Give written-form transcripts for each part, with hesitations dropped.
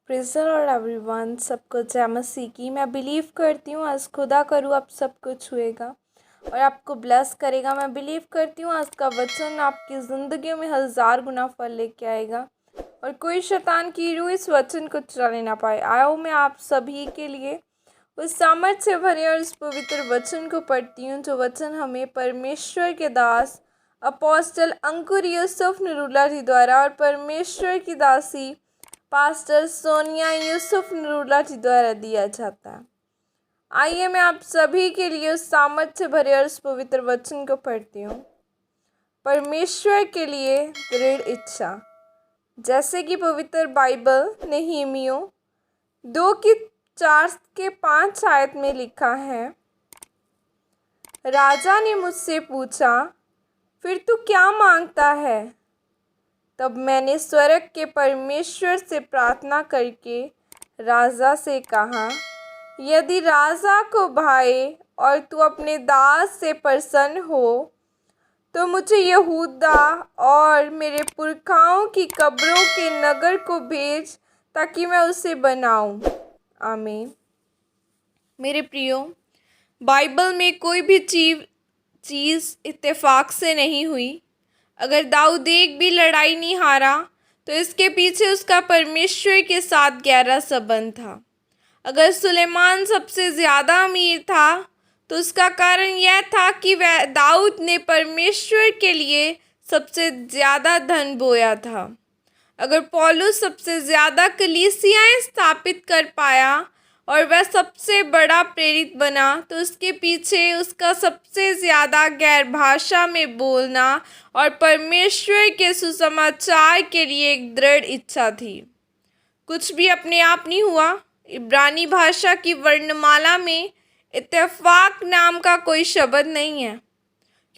Praise the Lord everyone. सबको जय मसीह की। मैं बिलीव करती हूँ आज खुदा का रूह आप सबको छुएगा और आपको ब्लेस करेगा। मैं बिलीव करती हूँ आज का वचन आपकी ज़िंदगी में 1000 गुना फल लेके आएगा और कोई शैतान की रूह इस वचन को चुराने ना पाए। आयो मैं आप सभी के लिए उस सामर्थ से भरे और उस पवित्र वचन को पढ़ती हूँ जो वचन हमें परमेश्वर के दास अपोस्टल अंकुर यूसुफ नरूला जी द्वारा और परमेश्वर की दासी पास्टर सोनिया यूसुफ नरूला जी द्वारा दिया जाता है। आइए मैं आप सभी के लिए उस सामर्थ से भरे और उस पवित्र वचन को पढ़ती हूँ। परमेश्वर के लिए दृढ़ इच्छा। जैसे कि पवित्र बाइबल नहमीया 2:4-5 आयत में लिखा है, राजा ने मुझसे पूछा, फिर तू क्या मांगता है? तब मैंने स्वर्ग के परमेश्वर से प्रार्थना करके राजा से कहा, यदि राजा को भाए और तू अपने दास से प्रसन्न हो तो मुझे यहूदा और मेरे पुरखाओं की कब्रों के नगर को भेज ताकि मैं उसे बनाऊं। आमीन। मेरे प्रियो, बाइबल में कोई भी चीज़ इत्तेफाक से नहीं हुई। अगर दाऊद एक भी लड़ाई नहीं हारा तो इसके पीछे उसका परमेश्वर के साथ गहरा संबंध था। अगर सुलेमान सबसे ज़्यादा अमीर था तो उसका कारण यह था कि वह दाऊद ने परमेश्वर के लिए सबसे ज़्यादा धन बोया था। अगर पौलुस सबसे ज़्यादा कलीसियाएं स्थापित कर पाया और वह सबसे बड़ा प्रेरित बना तो उसके पीछे उसका सबसे ज़्यादा गैर भाषा में बोलना और परमेश्वर के सुसमाचार के लिए एक दृढ़ इच्छा थी। कुछ भी अपने आप नहीं हुआ। इब्रानी भाषा की वर्णमाला में इत्तेफाक नाम का कोई शब्द नहीं है,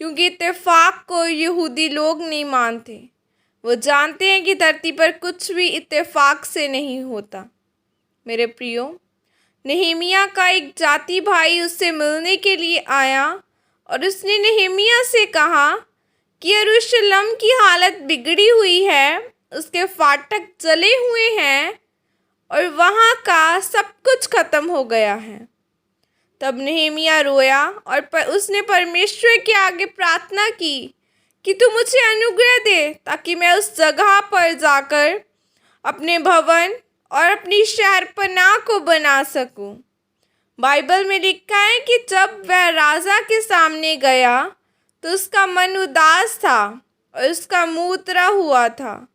क्योंकि इत्तेफाक को यहूदी लोग नहीं मानते। वो जानते हैं कि धरती पर कुछ भी इत्तेफाक से नहीं होता। मेरे प्रियो, नहमीया का एक जाति भाई उससे मिलने के लिए आया और उसने नहमीया से कहा कि यरूशलेम की हालत बिगड़ी हुई है, उसके फाटक जले हुए हैं और वहाँ का सब कुछ खत्म हो गया है। तब नहमीया रोया और उसने परमेश्वर के आगे प्रार्थना की कि तू मुझे अनुग्रह दे ताकि मैं उस जगह पर जाकर अपने भवन और अपनी शहरपनाह को बना सकूं। बाइबल में लिखा है कि जब वह राजा के सामने गया तो उसका मन उदास था और उसका मुंह उतरा हुआ था।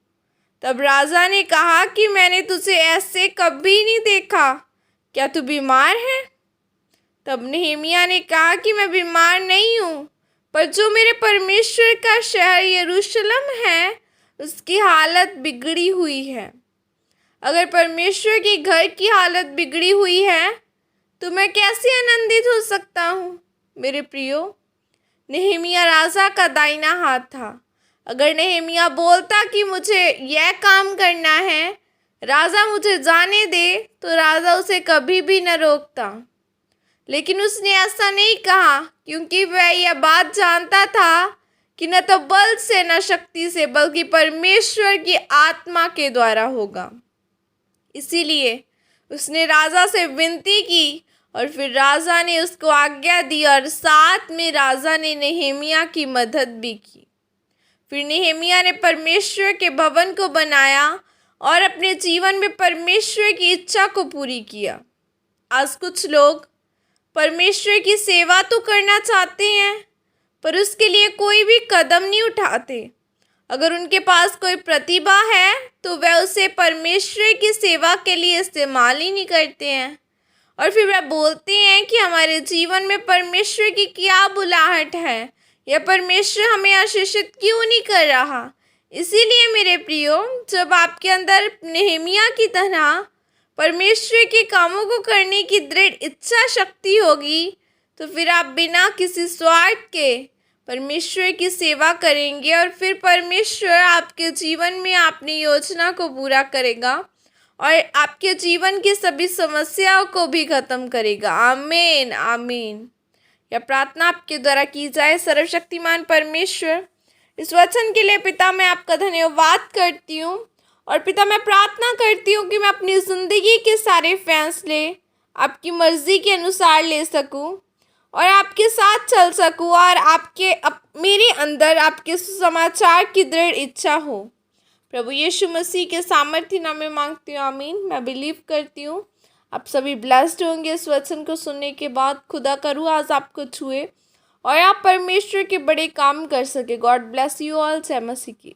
तब राजा ने कहा कि मैंने तुझे ऐसे कभी नहीं देखा, क्या तू बीमार है? तब नहमीया ने कहा कि मैं बीमार नहीं हूँ, पर जो मेरे परमेश्वर का शहर यरूशलेम है उसकी हालत बिगड़ी हुई है। अगर परमेश्वर के घर की हालत बिगड़ी हुई है तो मैं कैसे आनंदित हो सकता हूँ? मेरे प्रियो, नहमीया राजा का दाहिना हाथ था। अगर नहमीया बोलता कि मुझे यह काम करना है, राजा मुझे जाने दे, तो राजा उसे कभी भी न रोकता। लेकिन उसने ऐसा नहीं कहा, क्योंकि वह यह बात जानता था कि न तो बल से न शक्ति से बल्कि परमेश्वर की आत्मा के द्वारा होगा। इसीलिए उसने राजा से विनती की और फिर राजा ने उसको आज्ञा दी और साथ में राजा ने नहमीया की मदद भी की। फिर नहमीया ने परमेश्वर के भवन को बनाया और अपने जीवन में परमेश्वर की इच्छा को पूरी किया। आज कुछ लोग परमेश्वर की सेवा तो करना चाहते हैं पर उसके लिए कोई भी कदम नहीं उठाते। अगर उनके पास कोई प्रतिभा है तो वह उसे परमेश्वर की सेवा के लिए इस्तेमाल ही नहीं करते हैं और फिर वह बोलते हैं कि हमारे जीवन में परमेश्वर की क्या बुलाहट है या परमेश्वर हमें आशीषित क्यों नहीं कर रहा। इसीलिए मेरे प्रियो, जब आपके अंदर नहमीया की तरह परमेश्वर के कामों को करने की दृढ़ इच्छा शक्ति होगी तो फिर आप बिना किसी स्वार्थ के परमेश्वर की सेवा करेंगे और फिर परमेश्वर आपके जीवन में अपनी योजना को पूरा करेगा और आपके जीवन की सभी समस्याओं को भी खत्म करेगा। आमीन आमीन। यह प्रार्थना आपके द्वारा की जाए। सर्वशक्तिमान परमेश्वर, इस वचन के लिए पिता मैं आपका धन्यवाद करती हूँ और पिता, मैं प्रार्थना करती हूँ कि मैं अपनी ज़िंदगी के सारे फैसले आपकी मर्ज़ी के अनुसार ले सकूँ और आपके साथ चल सकूँ और मेरे अंदर आपके सुसमाचार की दृढ़ इच्छा हो। प्रभु यीशु मसीह के सामर्थ्य नाम में मांगती हूँ, आमीन। मैं बिलीव करती हूँ आप सभी ब्लेस्ड होंगे इस वचन को सुनने के बाद। खुदा का रूह आज आपको छुए और आप परमेश्वर के बड़े काम कर सके। God bless you all. जय मसीह की।